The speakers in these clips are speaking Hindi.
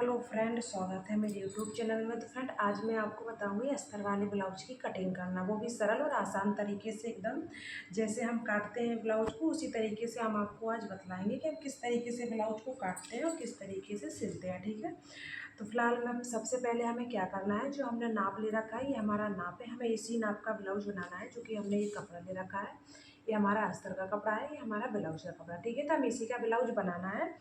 हेलो फ्रेंड, स्वागत है मेरे यूट्यूब चैनल में। तो फ्रेंड, आज मैं आपको बताऊंगी अस्तर वाले ब्लाउज की कटिंग करना, वो भी सरल और आसान तरीके से, एकदम जैसे हम काटते हैं ब्लाउज को उसी तरीके से हम आपको आज बतलाएंगे कि हम किस तरीके से ब्लाउज को काटते हैं और किस तरीके से सिलते हैं। ठीक है, तो फिलहाल मैं सबसे पहले हमें क्या करना है, जो हमने नाप ले रखा है ये हमारा नाप है। हमें इसी नाप का ब्लाउज बनाना है, जो कि हमने ये कपड़ा ले रखा है, ये हमारा अस्तर का कपड़ा है, ये हमारा ब्लाउज का कपड़ा। ठीक है, तो हमें इसी का ब्लाउज बनाना है,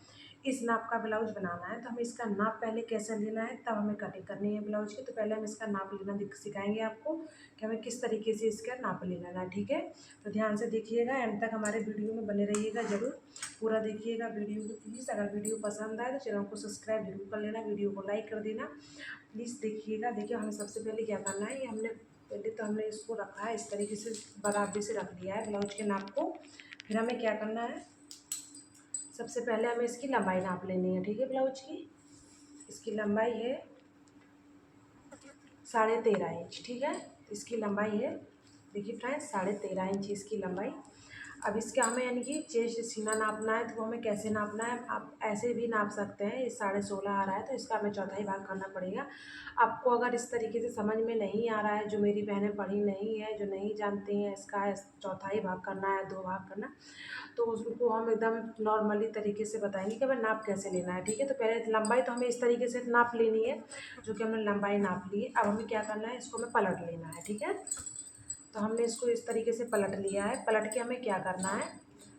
इस नाप का ब्लाउज बनाना है। तो हमें इसका नाप पहले कैसे लेना है, तब हमें कटिंग करनी है ब्लाउज की। तो पहले हम इसका नाप लेना सिखाएंगे आपको कि हमें किस तरीके से इसका नाप लेना है। ठीक है, तो ध्यान से देखिएगा, एंड तक हमारे वीडियो में बने रहिएगा, ज़रूर पूरा देखिएगा वीडियो को प्लीज़। अगर वीडियो पसंद आए तो चैनल को सब्सक्राइब जरूर कर लेना, वीडियो को लाइक कर देना प्लीज़। देखिएगा, देखिए हमें सबसे पहले क्या करना है, ये हमने पहले तो हमने इसको रखा है इस तरीके से, बराबरी से रख दिया है ब्लाउज के नाप को। फिर हमें क्या करना है, सबसे पहले हमें इसकी लंबाई नाप लेनी है। ठीक है, ब्लाउज की इसकी लंबाई है 13.5 इंच। ठीक है, इसकी लंबाई है, देखिए फ्रेंड्स, 13.5 इंच इसकी लंबाई। अब इसका हमें यानी कि चेस्ट सीना नापना है, तो वो हमें कैसे नापना है, आप ऐसे भी नाप सकते हैं। ये 16.5 आ रहा है तो इसका हमें चौथाई भाग करना पड़ेगा। आपको अगर इस तरीके से समझ में नहीं आ रहा है, जो मेरी बहनें पढ़ी नहीं है, जो नहीं जानती हैं इसका चौथाई भाग करना है, 2 भाग करना, तो उसको हम एकदम नॉर्मली तरीके से बताएंगे कि हमें नाप कैसे लेना है। ठीक है, तो पहले लंबाई तो हमें इस तरीके से नाप लेनी है, जो कि हमने लंबाई नाप ली है। अब हमें क्या करना है, इसको हमें पलट लेना है। ठीक है, तो हमने इसको इस तरीके से पलट लिया है। पलट के हमें क्या करना है,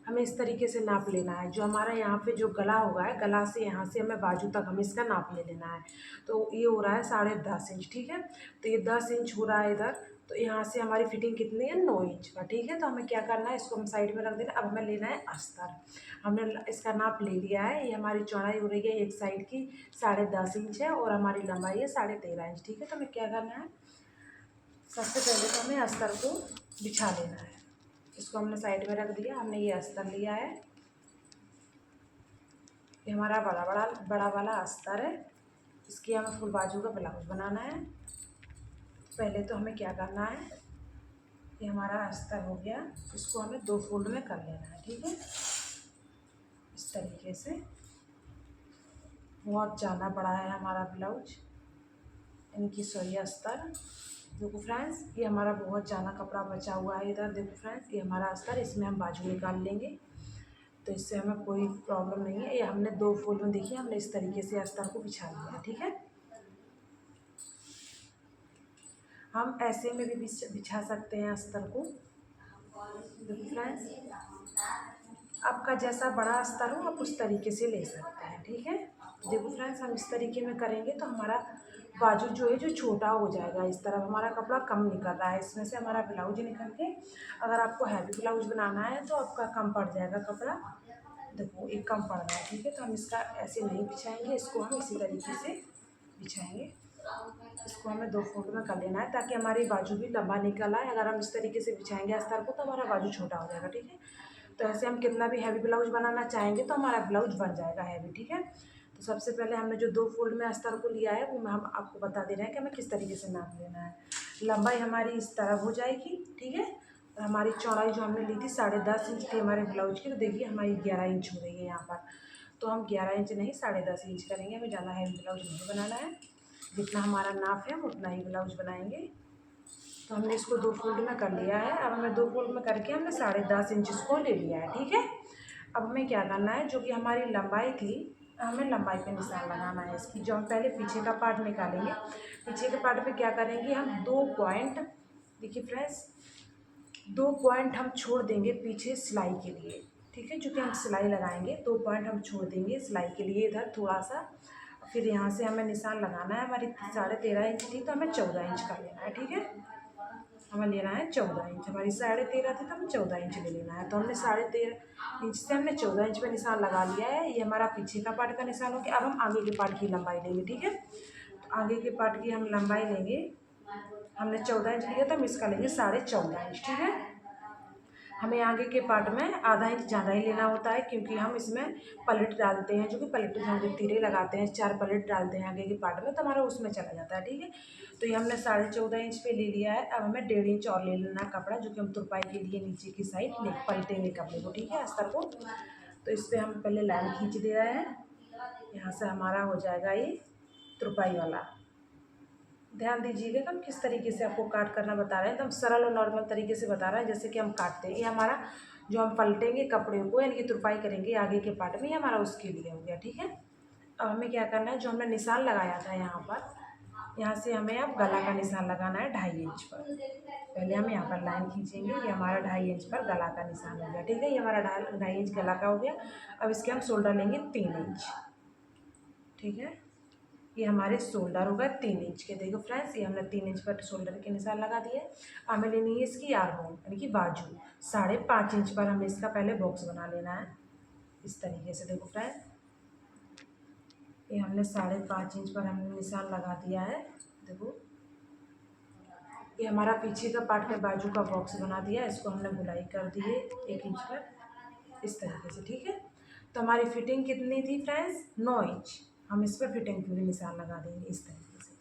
हमें इस तरीके से नाप लेना है। जो हमारा यहाँ पे जो गला होगा है, गला से यहाँ से हमें बाजू तक हमें इसका नाप ले लेना है। तो ये हो रहा है 10.5 इंच। ठीक है, तो ये 10 इंच हो रहा है इधर, तो यहाँ से हमारी फिटिंग कितनी है, 9 इंच का। ठीक है, तो हमें क्या करना है, इसको हम साइड में रख देना। अब हमें लेना है अस्तर। हमने इसका नाप ले लिया है, ये हमारी चौड़ाई हो रही है एक साइड की 10.5 इंच है, और हमारी लंबाई है 13.5 इंच। ठीक है, तो हमें क्या करना है, सबसे पहले तो हमें अस्तर को बिछा लेना है। इसको हमने साइड में रख दिया, हमने ये अस्तर लिया है, ये हमारा बड़ा वाला अस्तर है। इसकी हमें फुल बाजू का ब्लाउज बनाना है। पहले तो हमें क्या करना है, ये हमारा अस्तर हो गया, इसको हमें 2 फोल्ड में कर लेना है। ठीक है, इस तरीके से। बहुत ज़्यादा बड़ा है हमारा ब्लाउज, इनकी सॉरी अस्तर। देखो फ्रेंड्स, ये हमारा बहुत ज़्यादा कपड़ा बचा हुआ है इधर। देखो फ्रेंड्स, ये हमारा अस्तर, इसमें हम बाजू निकाल लेंगे, तो इससे हमें कोई प्रॉब्लम नहीं है। ये हमने 2 फोल्ड में, देखिए हमने इस तरीके से अस्तर को बिछा लिया है। ठीक है, हम ऐसे में भी बिछा सकते हैं अस्तर को। देखो फ्रेंड्स, आपका जैसा बड़ा अस्तर हो आप उस तरीके से ले सकते हैं। ठीक है, देखो फ्रेंड्स, हम इस तरीके में करेंगे तो हमारा बाजू जो है जो छोटा हो जाएगा। इस तरफ हमारा कपड़ा कम निकल रहा है, इसमें से हमारा ब्लाउज निकल के, अगर आपको हैवी ब्लाउज बनाना है तो आपका कम पड़ जाएगा कपड़ा। देखो एक कम पड़ रहा है। ठीक है, तो हम इसका ऐसे नहीं बिछाएंगे, इसको हम इसी तरीके से बिछाएंगे। इसको हमें 2 फोल्ड में कर लेना है, ताकि हमारी बाजू भी लंबा निकल आए। अगर हम इस तरीके से बिछाएंगे अस्तर को तो हमारा बाजू छोटा हो जाएगा। ठीक है, तो ऐसे हम कितना भी हैवी ब्लाउज बनाना चाहेंगे तो हमारा ब्लाउज बन जाएगा हैवी। ठीक है, तो सबसे पहले हमने जो 2 फोल्ड में अस्तर को लिया है, वो हम आपको बता दे रहे हैं कि हमें किस तरीके से नाप लेना है। लंबाई हमारी इस तरफ हो जाएगी। ठीक है, और हमारी चौड़ाई जो हमने ली थी 10.5 इंच थी हमारे ब्लाउज की, तो देखिए हमारी 11 इंच हो रही है यहाँ पर। तो हम 11 इंच नहीं 10.5 इंच करेंगे, हमें ज़्यादा हैवी ब्लाउज नहीं बनाना है। जितना हमारा नाप है हम उतना ही ब्लाउज बनाएंगे। तो हमने इसको 2 फोल्ड में कर लिया है। अब हमें 2 फोल्ड में करके हमने 10.5 इंच इसको ले लिया है। ठीक है, अब हमें क्या करना है, जो कि हमारी लंबाई थी, हमें लंबाई पे निशान लगाना है इसकी। जो हम पहले पीछे का पार्ट निकालेंगे, पीछे के पार्ट पे क्या करेंगे, हम 2 पॉइंट, देखिए फ्रेंड्स, 2 पॉइंट हम छोड़ देंगे पीछे सिलाई के लिए। ठीक है, जो कि हम सिलाई लगाएंगे, 2 पॉइंट हम छोड़ देंगे सिलाई के लिए इधर थोड़ा सा। फिर यहाँ से हमें निशान लगाना है। हमारी 13.5 इंच थी तो हमें 14 इंच कर लेना है। ठीक है, हमें लेना है 14 इंच। हमारी 13.5 थी तो हमें 14 इंच ले लेना है। तो हमने 13.5 इंच से हमने 14 इंच पे निशान लगा लिया है। ये हमारा पीछे का पार्ट का निशान हो गया। अब हम आगे के पार्ट की लंबाई लेंगे। ठीक है, तो आगे के पार्ट की हम लंबाई लेंगे, हमने 14 इंच लिया तो हम इसका लेंगे 14.5 इंच। ठीक है, हमें आगे के पार्ट में आधा इंच ज़्यादा ही लेना होता है, क्योंकि हम इसमें पलट डालते हैं, जो कि पलट हम जो तीरे लगाते हैं 4 पलट डालते हैं आगे के पार्ट में, तो हमारा उसमें चला जाता है। ठीक है, तो ये हमने 14.5 इंच पे ले लिया है। अब हमें 1.5 इंच और ले लेना है कपड़ा, जो कि हम तुरपाई के लिए नीचे की साइड पलटेंगे कपड़े को। ठीक है, अस्तर को, तो इस पर हम पहले लाइन खींच दे रहे हैं। यहाँ से हमारा हो जाएगा ये तुरपाई वाला। ध्यान दीजिएगा कि हम किस तरीके से आपको काट करना बता रहे हैं, एकदम सरल और नॉर्मल तरीके से बता रहे हैं जैसे कि हम काटते हैं। ये हमारा जो हम पलटेंगे कपड़े को यानी कि तुरपाई करेंगे आगे के पार्ट में, ये हमारा उसके लिए हो गया। ठीक है, अब हमें क्या करना है, जो हमने निशान लगाया था यहाँ पर, यहाँ से हमें अब गला का निशान लगाना है 2.5 इंच पर। पहले हम यहाँ पर लाइन खींचेंगे, ये हमारा 2.5 इंच पर गला का निशान हो गया। ठीक है, ये हमारा 2.5 इंच गला का हो गया। अब इसके हम शोल्डर लेंगे 3 इंच। ठीक है, ये हमारे शोल्डर होगा 3 इंच के। देखो फ्रेंड्स, ये हमने 3 इंच पर शोल्डर के निशान लगा दिए। हमें लेनी है इसकी आर्म होल यानी कि बाजू। 5.5 इंच पर हमें इसका पहले बॉक्स बना लेना है इस तरीके से। देखो फ्रेंड्स, ये हमने 5.5 इंच पर हमने निशान लगा दिया है। देखो, ये हमारा पीछे का पार्ट में बाजू का बॉक्स बना दिया, इसको हमने गुलाई कर दी है 1 इंच पर इस तरीके से। ठीक है, तो हमारी फिटिंग कितनी थी फ्रेंड्स, 9 इंच। हम इस पर फिटिंग पूरी निशान लगा देंगे इस तरीके से।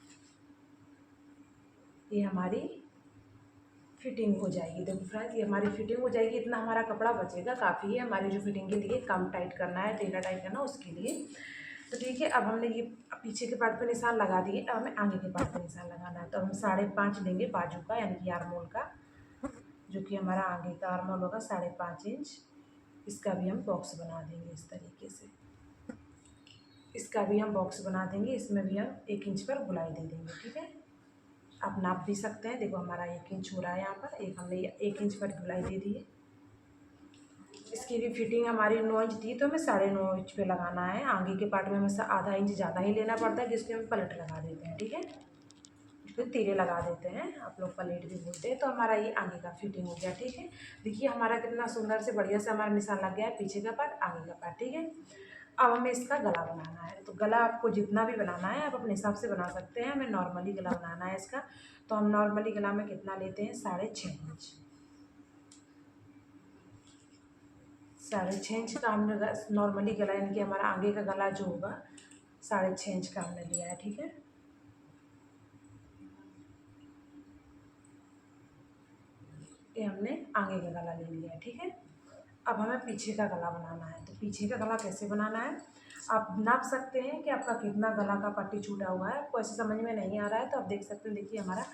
ये हमारी फिटिंग हो जाएगी। देखो फ्रेंड्स, ये हमारी फिटिंग हो जाएगी। इतना हमारा कपड़ा बचेगा, काफ़ी है हमारी जो फिटिंग के लिए। कम टाइट करना है, ढीला टाइट करना उसके लिए। तो ठीक है, अब हमने ये पीछे के पार्ट पे निशान लगा दिए, अब हमें आगे के पार्ट पे निशान लगाना है। तो हम 5.5 लेंगे बाजू का यानी कि आर्म होल का, जो कि हमारा आगे का आर्म होल होगा 5.5 इंच। इसका भी हम बॉक्स बना देंगे इस तरीके से। इसका भी हम बॉक्स बना देंगे, इसमें भी हम 1 इंच पर गुलाई दे देंगे। ठीक है, आप नाप भी सकते हैं। देखो हमारा 1 इंच हो रहा है यहाँ पर, हमने 1 इंच पर गुलाई दे दी है। इसकी भी फिटिंग हमारी 9 इंच थी, तो हमें 9.5 इंच पे लगाना है। आगे के पार्ट में हमें आधा इंच ज़्यादा ही लेना पड़ता है, जिसके हम पलट लगा देते हैं। ठीक है, इसको तीरे लगा देते हैं, आप लोग पलेट भी बोलते हैं। तो हमारा ये आगे का फिटिंग हो गया। ठीक है, देखिए हमारा कितना सुंदर से बढ़िया से हमारा निशान लग गया है, पीछे का पार्ट आगे का पार्ट। ठीक है, अब हमें इसका गला बनाना है। तो गला आपको जितना भी बनाना है आप अपने हिसाब से बना सकते हैं। हमें नॉर्मली गला बनाना है इसका, तो हम नॉर्मली गला में कितना लेते हैं, 6.5 इंच। 6.5 इंच का हमने नॉर्मली गला यानी कि हमारा आगे का गला जो होगा 6.5 इंच का हमने लिया है। ठीक है, ये हमने आगे का गला ले लिया है। ठीक है, अब हमें पीछे का गला बनाना है। तो पीछे का गला कैसे बनाना है, आप नाप सकते हैं कि आपका कितना गला का पट्टी छूटा हुआ है। आपको ऐसे समझ में नहीं आ रहा है तो आप देख सकते हैं, देखिए हमारा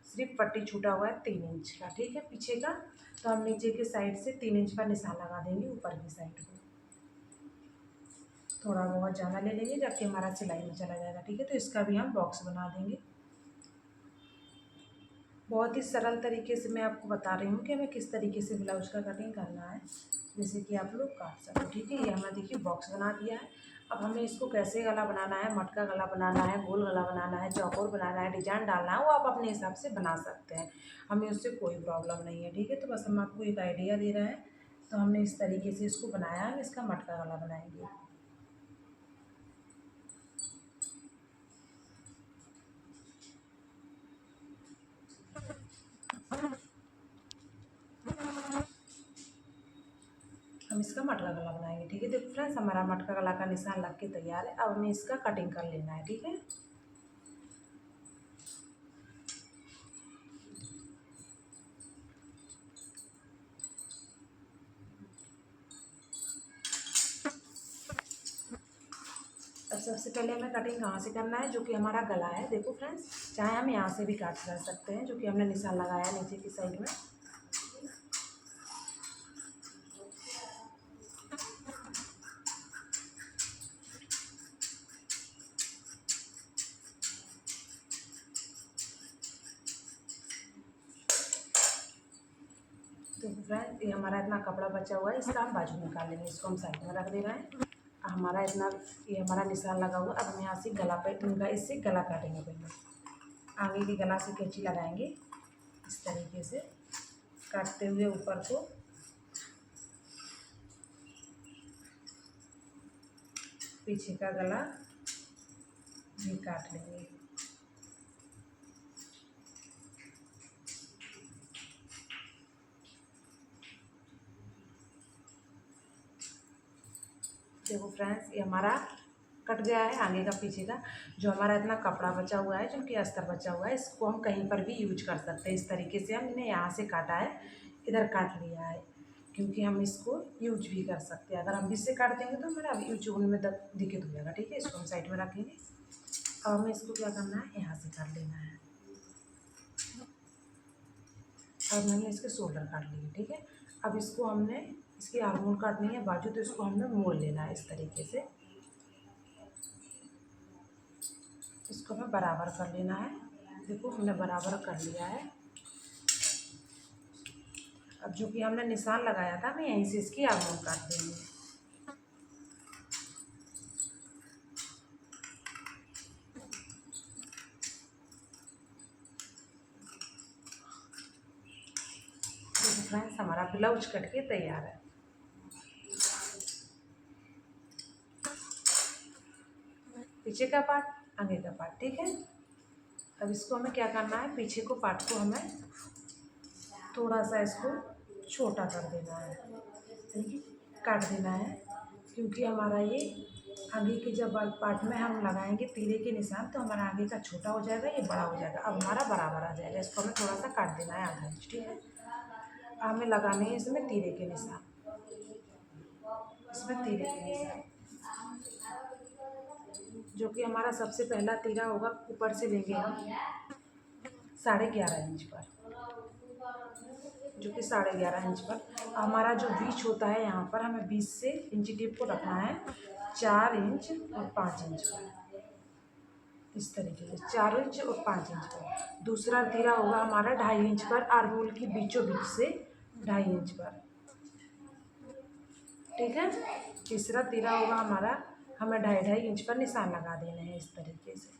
सिर्फ पट्टी छूटा हुआ है 3 इंच का। ठीक है, पीछे का। तो हम नीचे की साइड से 3 इंच पर निशान लगा देंगे, ऊपर की साइड को थोड़ा बहुत ज़्यादा ले लेंगे, जबकि हमारा सिलाई में चला जाएगा। ठीक है, तो इसका भी हम बॉक्स बना देंगे। बहुत ही सरल तरीके से मैं आपको बता रही हूँ कि हमें किस तरीके से ब्लाउज का कटिंग करना है, जैसे कि आप लोग काट सको। ठीक है, ये हमने देखिए बॉक्स बना दिया है। अब हमें इसको कैसे गला बनाना है, मटका गला बनाना है, गोल गला बनाना है, चौकोर बनाना है, डिजाइन डालना है, वो आप अपने हिसाब से बना सकते हैं। हमें उससे कोई प्रॉब्लम नहीं है। ठीक है, तो बस हम आपको एक आइडिया दे रहे हैं। तो हमने इस तरीके से इसको बनाया है, इसका मटका गला बनाएंगे। हम इसका मटका गला बनाएंगे। ठीक है, देखो फ्रेंड्स, हमारा मटका गला का निशान लग के तैयार है। अब हमें इसका कटिंग कर लेना है। ठीक है, अब सबसे पहले हमें कटिंग कहाँ से करना है, जो कि हमारा गला है। देखो फ्रेंड्स, चाहे हम यहाँ से भी काट कर सकते हैं, जो कि हमने निशान लगाया है नीचे की साइड में। तो फ्रेंड्स, ये हमारा इतना कपड़ा बचा हुआ है, इसका हम बाजू निकाल लेंगे। इसको हम साइड में रख दे रहे हैं। हमारा इतना ये हमारा निशान लगा हुआ। अब हम यहाँ से गला पे इनका इससे गला काटेंगे। पहले आगे की गला से कैंची लगाएंगे इस तरीके से, काटते हुए ऊपर को पीछे का गला भी काट लेंगे। देखो फ्रेंड्स, ये हमारा कट गया है आगे का पीछे का। जो हमारा इतना कपड़ा बचा हुआ है, जो कि अस्तर बचा हुआ है, इसको हम कहीं पर भी यूज कर सकते हैं। इस तरीके से हम इन्हें यहाँ से काटा है, इधर काट लिया है, क्योंकि हम इसको यूज भी कर सकते हैं। अगर हम बीच से काट देंगे तो हमारा यूज होने में दिक्कत हो जाएगा, ठीक है। इसको हम साइड में रखेंगे। अब हमें इसको क्या करना है, यहाँ से काट लेना है। अब मैंने इसके शोल्डर काट लिए, ठीक है। अब इसको हमने इसकी आर्मोल काटनी है बाजू, तो इसको हमने मोड़ लेना है इस तरीके से। इसको हमें बराबर कर लेना है। देखो हमने बराबर कर लिया है। अब जो कि हमने निशान लगाया था, हमें यहीं से इसकी आर्मोल काट देंगे। देखो फ्रेंड्स, हमारा ब्लाउज कट के तैयार है। पीछे का पार्ट, आगे का पार्ट, ठीक है। अब इसको हमें क्या करना है, पीछे को पार्ट को हमें थोड़ा सा इसको छोटा कर देना है, काट देना है। क्योंकि हमारा ये आगे के जब पार्ट में हम लगाएंगे तीरे के निशान, तो हमारा आगे का छोटा हो जाएगा, ये बड़ा हो जाएगा। अब हमारा बराबर आ जाएगा। इसको हमें थोड़ा सा काट देना है, आधा इंच, ठीक है। हमें लगाने हैं इसमें तीरे के निशान, इसमें तीरे के निशान, जो कि हमारा सबसे पहला तीरा होगा। ऊपर से लेंगे हम 11.5 इंच पर, जो कि 11.5 इंच पर हमारा जो बीच होता है, यहाँ पर हमें 20 से इंची टेप को रखना है 4 इंच और 5 इंच पर, इस तरीके से 4 इंच और 5 इंच पर। दूसरा तीरा होगा हमारा 2.5 इंच पर, आर्मोल की बीचों बीच से 2.5 इंच पर, ठीक है। तीसरा तीरा होगा हमारा, हमें 2.5 इंच पर निशान लगा देने हैं इस तरीके से।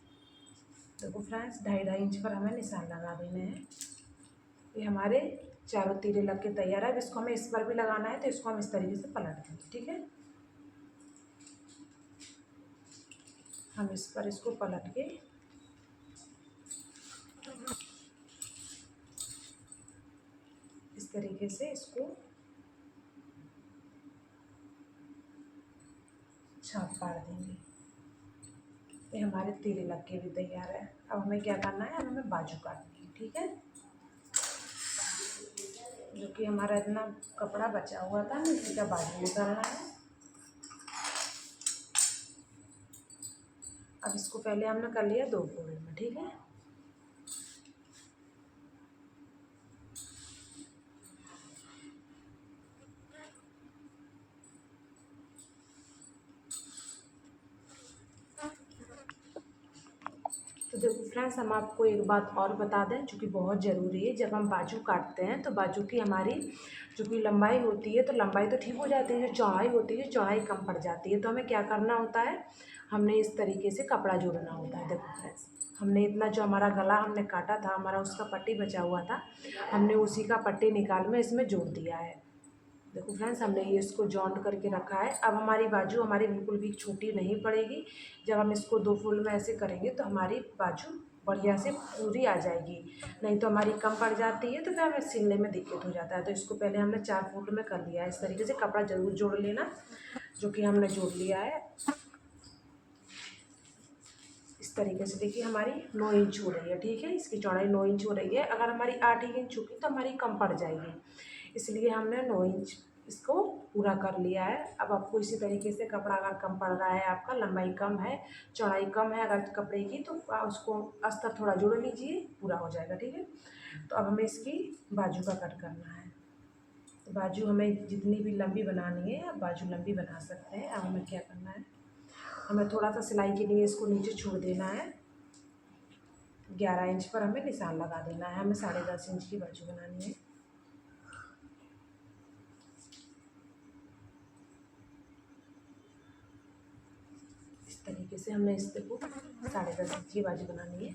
देखो फ्रेंड्स, 2.5 इंच पर हमें निशान लगा देने हैं। ये हमारे चारों तीरे लग के तैयार है। अब इसको हमें इस पर भी लगाना है, तो इसको हम इस तरीके से पलट देंगे, ठीक है। हम इस पर इसको पलट के इस तरीके से इसको छाप पाड़ देंगे। ये हमारे तीरे लग के भी तैयार है। अब हमें क्या करना है, अब हमें बाजू काटनी है, ठीक है। जो कि हमारा इतना कपड़ा बचा हुआ था, हमें इसी का बाजू निकालना है। अब इसको पहले हमने कर लिया 2 फोल्ड में, ठीक है। तो देखो फ्रेंड्स, हम आपको एक बात और बता दें जो कि बहुत ज़रूरी है। जब हम बाजू काटते हैं तो बाजू की हमारी जो कि लंबाई होती है, तो लंबाई तो ठीक हो जाती है, जो चौड़ाई होती है चौड़ाई कम पड़ जाती है। तो हमें क्या करना होता है, हमने इस तरीके से कपड़ा जोड़ना होता है। देखो फ्रेंड्स, हमने इतना जो हमारा गला हमने काटा था, हमारा उसका पट्टी बचा हुआ था, हमने उसी का पट्टी निकाल में इसमें जोड़ दिया है। देखो फ्रेंड्स, हमने ये इसको जॉइंट करके रखा है। अब हमारी बाजू हमारी बिल्कुल भी छोटी नहीं पड़ेगी। जब हम इसको 2 फोल्ड में ऐसे करेंगे तो हमारी बाजू बढ़िया से पूरी आ जाएगी। नहीं तो हमारी कम पड़ जाती है, तो फिर हमें सिलने में दिक्कत हो जाता है। तो इसको पहले हमने 4 फोल्ड में कर लिया है। इस तरीके से कपड़ा ज़रूर जोड़ लेना, जो कि हमने जोड़ लिया है। इस तरीके से देखिए हमारी 9 इंच हो रही है, ठीक है। इसकी चौड़ाई 9 इंच हो रही है। अगर हमारी 8 ही इंच होगी तो हमारी कम पड़ जाएगी, इसलिए हमने 9 इंच इसको पूरा कर लिया है। अब आपको इसी तरीके से कपड़ा अगर कम पड़ रहा है, आपका लंबाई कम है, चौड़ाई कम है अगर कपड़े की, तो उसको अस्तर थोड़ा जोड़ लीजिए, पूरा हो जाएगा, ठीक है। तो अब हमें इसकी बाजू का कट करना है। तो बाजू हमें जितनी भी लंबी बनानी है, आप बाजू लंबी बना सकते हैं। अब हमें क्या करना है, हमें थोड़ा सा सिलाई के लिए इसको नीचे छोड़ देना है। 11 इंच पर हमें निशान लगा देना है। हमें 10.5 इंच की बाजू बनानी है। इस तरीके से हमने इस देखो 10.5 इंच की बाजू बनानी है।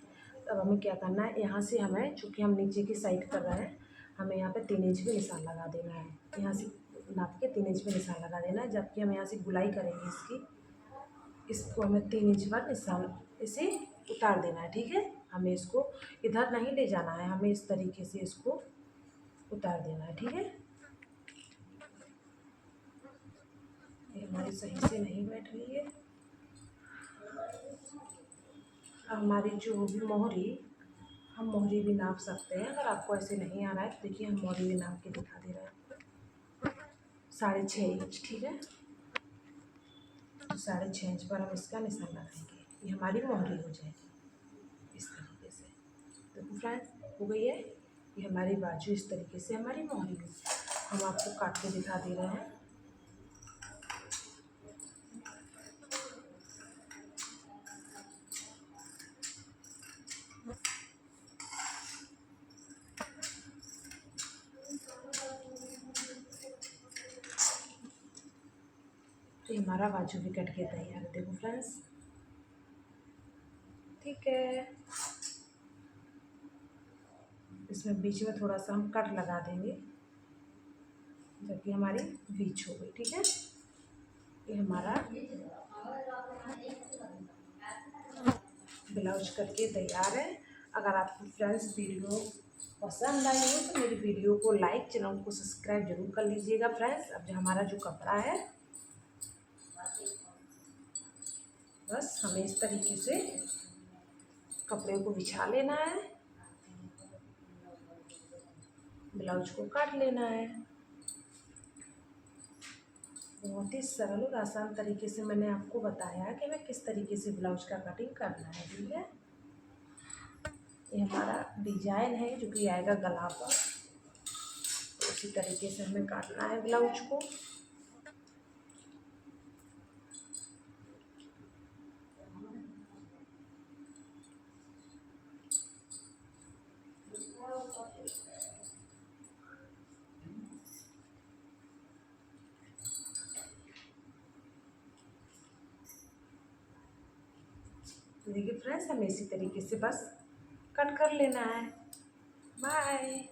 तब हमें क्या करना है, यहाँ से हमें चूँकि हम नीचे की साइड कर रहे हैं, हमें यहाँ पे 3 इंच पे निशान लगा देना है। यहाँ से नाप के 3 इंच पे निशान लगा देना है। जबकि हम यहाँ से गुलाई करेंगे इसकी, इसको हमें 3 इंच पर निशान इसे उतार देना है, ठीक है। हमें इसको इधर नहीं ले जाना है, हमें इस तरीके से इसको उतार देना है, ठीक है। ये हमारी सही से नहीं बैठ रही है। अब हमारी जो होगी मोहरी, हम मोहरी भी नाप सकते हैं। अगर आपको ऐसे नहीं आ रहा है तो देखिए हम मोहरी भी नाप के दिखा दे रहे हैं। 6.5 इंच, ठीक है। तो 6.5 इंच पर हम इसका निशान लगाएंगे, ये हमारी मोहरी हो जाएगी इस तरीके से। देखो फ्रेंड्स, हो गई है ये हमारी बाजू, इस तरीके से हमारी मोहरी हुई। हम आपको काट के दिखा दे रहे हैं। तो हमारा बाजू भी कट के तैयार है, देखो फ्रेंड्स, ठीक है। इसमें बीच में थोड़ा सा हम कट लगा देंगे, जबकि हमारी बीच हो गई, ठीक है। ये हमारा ब्लाउज करके तैयार है। अगर आपको फ्रेंड्स वीडियो पसंद आई हो तो मेरी वीडियो को लाइक, चैनल को सब्सक्राइब जरूर कर लीजिएगा फ्रेंड्स। अब जो हमारा जो कपड़ा है, बस हमें इस तरीके से कपड़े को बिछा लेना है, ब्लाउज को काट लेना है। बहुत ही सरल और आसान तरीके से मैंने आपको बताया कि मैं किस तरीके से ब्लाउज का कटिंग करना है, ठीक है। ये हमारा डिजाइन है जो कि आएगा गला पर, तो उसी तरीके से हमें काटना है ब्लाउज को। तो देखिए फ्रेंड्स, हमें इसी तरीके से बस कट कर लेना है। बाय।